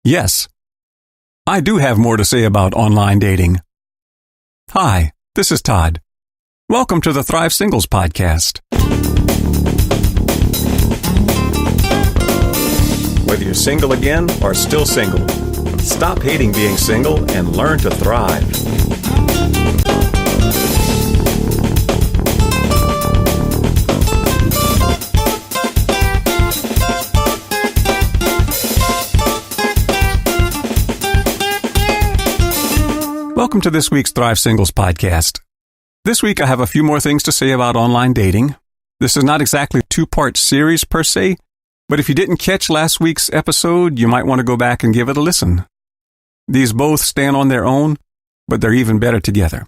Yes, I do have more to say about online dating. Hi, this is Todd. Welcome to the Thrive Singles Podcast. Whether you're single again or still single, stop hating being single and learn to thrive. Welcome to this week's Thrive Singles Podcast. This week I have a few more things to say about online dating. This is not exactly a two-part series per se, but if you didn't catch last week's episode, you might want to go back and give it a listen. These both stand on their own, but they're even better together.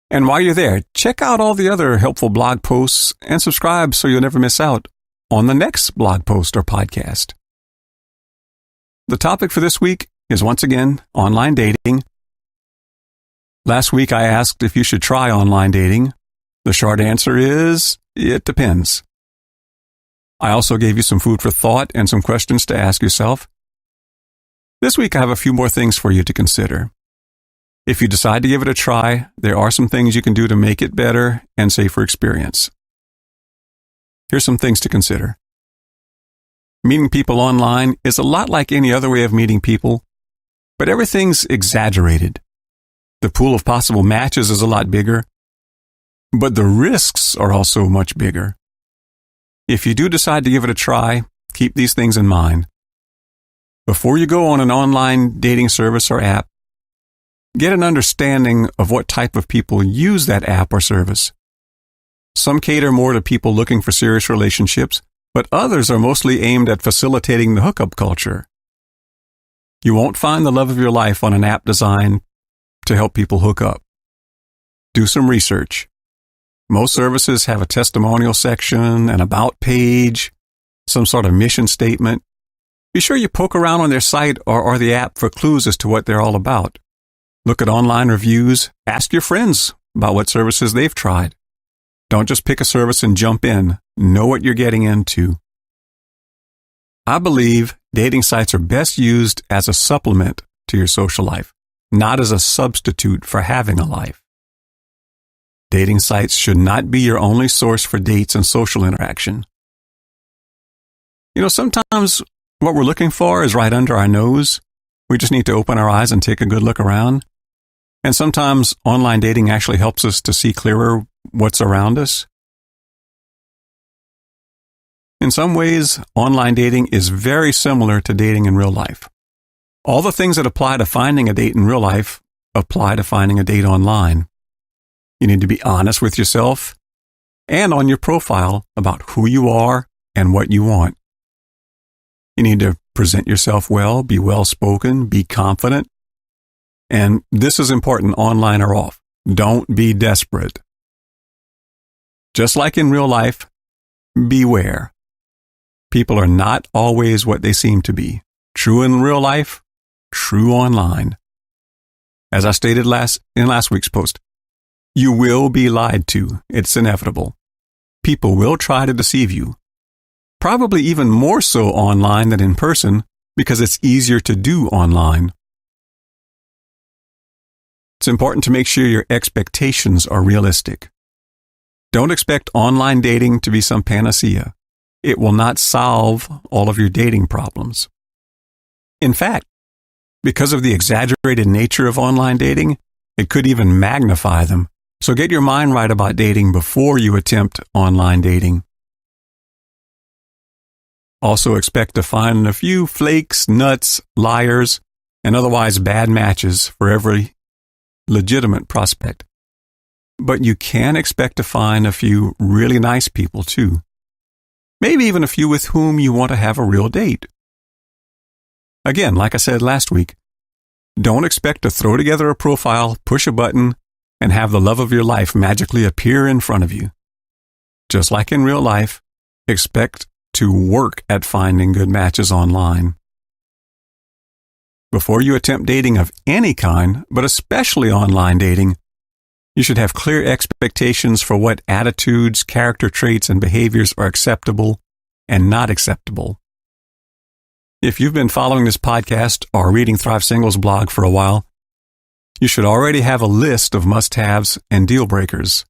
And while you're there, check out all the other helpful blog posts and subscribe so you'll never miss out on the next blog post or podcast. The topic for this week is once again online dating. Last week I asked if you should try online dating. The short answer is, it depends. I also gave you some food for thought and some questions to ask yourself. This week I have a few more things for you to consider. If you decide to give it a try, there are some things you can do to make it better and safer experience. Here's some things to consider. Meeting people online is a lot like any other way of meeting people, but everything's exaggerated. The pool of possible matches is a lot bigger, but the risks are also much bigger. If you do decide to give it a try, keep these things in mind. Before you go on an online dating service or app, get an understanding of what type of people use that app or service. Some cater more to people looking for serious relationships, but others are mostly aimed at facilitating the hookup culture. You won't find the love of your life on an app designed to help people hook up. Do some research. Most services have a testimonial section, an about page, some sort of mission statement. Be sure you poke around on their site or the app for clues as to what they're all about. Look at online reviews. Ask your friends about what services they've tried. Don't just pick a service and jump in. Know what you're getting into. I believe dating sites are best used as a supplement to your social life, not as a substitute for having a life. Dating sites should not be your only source for dates and social interaction. Sometimes what we're looking for is right under our nose. We just need to open our eyes and take a good look around. And sometimes online dating actually helps us to see clearer what's around us. In some ways, online dating is very similar to dating in real life. All the things that apply to finding a date in real life apply to finding a date online. You need to be honest with yourself and on your profile about who you are and what you want. You need to present yourself well, be well-spoken, be confident. And this is important online or off. Don't be desperate. Just like in real life, beware. People are not always what they seem to be. True in real life, true online. As I stated in last week's post, you will be lied to. It's inevitable. People will try to deceive you. Probably even more so online than in person because it's easier to do online. It's important to make sure your expectations are realistic. Don't expect online dating to be some panacea. It will not solve all of your dating problems. In fact, because of the exaggerated nature of online dating, it could even magnify them. So get your mind right about dating before you attempt online dating. Also expect to find a few flakes, nuts, liars, and otherwise bad matches for every legitimate prospect. But you can expect to find a few really nice people too. Maybe even a few with whom you want to have a real date. Again, like I said last week, don't expect to throw together a profile, push a button, and have the love of your life magically appear in front of you. Just like in real life, expect to work at finding good matches online. Before you attempt dating of any kind, but especially online dating, you should have clear expectations for what attitudes, character traits, and behaviors are acceptable and not acceptable. If you've been following this podcast or reading Thrive Singles blog for a while, you should already have a list of must-haves and deal breakers.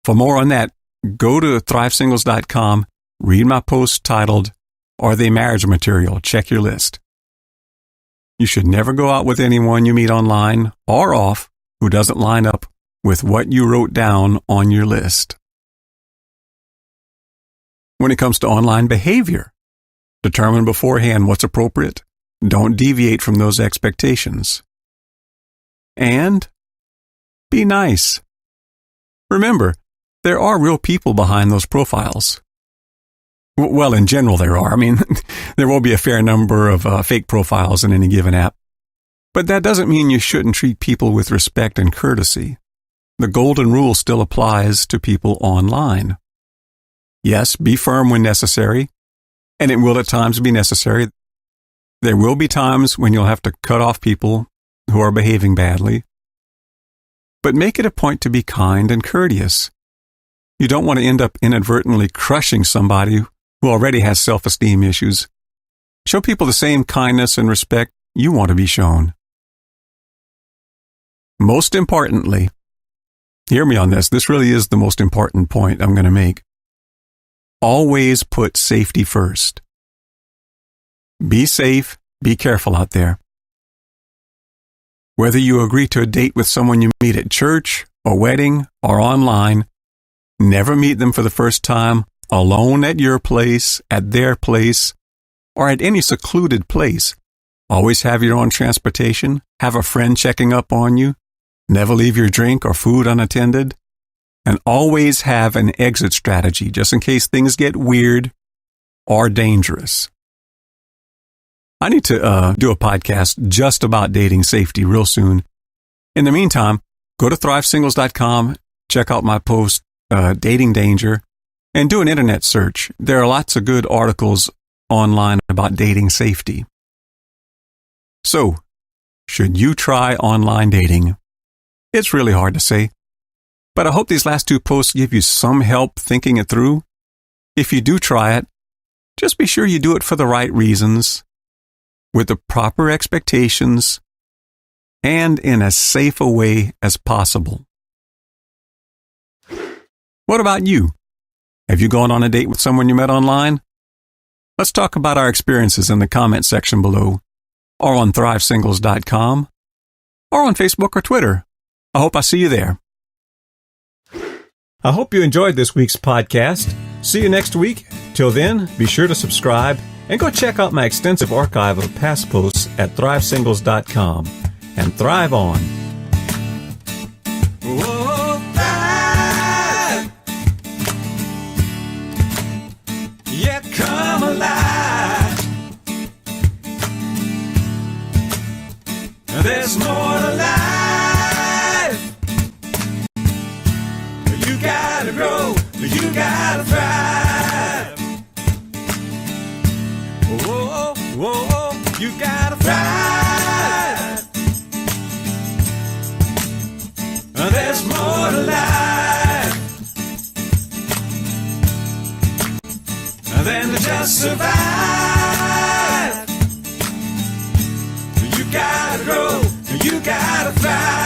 For more on that, go to thrivesingles.com, read my post titled, "Are They Marriage Material? Check your list." You should never go out with anyone you meet online or off who doesn't line up with what you wrote down on your list. When it comes to online behavior, determine beforehand what's appropriate. Don't deviate from those expectations. And be nice. Remember, there are real people behind those profiles. Well, in general, there are. I mean, there will be a fair number of fake profiles in any given app. But that doesn't mean you shouldn't treat people with respect and courtesy. The golden rule still applies to people online. Yes, be firm when necessary, and it will at times be necessary. There will be times when you'll have to cut off people who are behaving badly. But make it a point to be kind and courteous. You don't want to end up inadvertently crushing somebody who already has self-esteem issues. Show people the same kindness and respect you want to be shown. Most importantly, hear me on this. This really is the most important point I'm going to make. Always put safety first. Be safe, be careful out there. Whether you agree to a date with someone you meet at church, a wedding, or online, never meet them for the first time alone at your place, at their place, or at any secluded place. Always have your own transportation, have a friend checking up on you, never leave your drink or food unattended, and always have an exit strategy just in case things get weird or dangerous. I need to do a podcast just about dating safety real soon. In the meantime, go to thrivesingles.com, check out my post, Dating Danger, and do an internet search. There are lots of good articles online about dating safety. So, should you try online dating? It's really hard to say, but I hope these last two posts give you some help thinking it through. If you do try it, just be sure you do it for the right reasons, with the proper expectations, and in as safe a way as possible. What about you? Have you gone on a date with someone you met online? Let's talk about our experiences in the comment section below, or on thrivesingles.com, or on Facebook or Twitter. I hope I see you there. I hope you enjoyed this week's podcast. See you next week. Till then, be sure to subscribe and go check out my extensive archive of past posts at thrivesingles.com. And thrive on. Whoa, thrive. Yeah, come alive. There's more to life. You gotta grow. You gotta thrive. Whoa, whoa, you gotta thrive. There's more to life than to just survive. You gotta grow, you gotta thrive.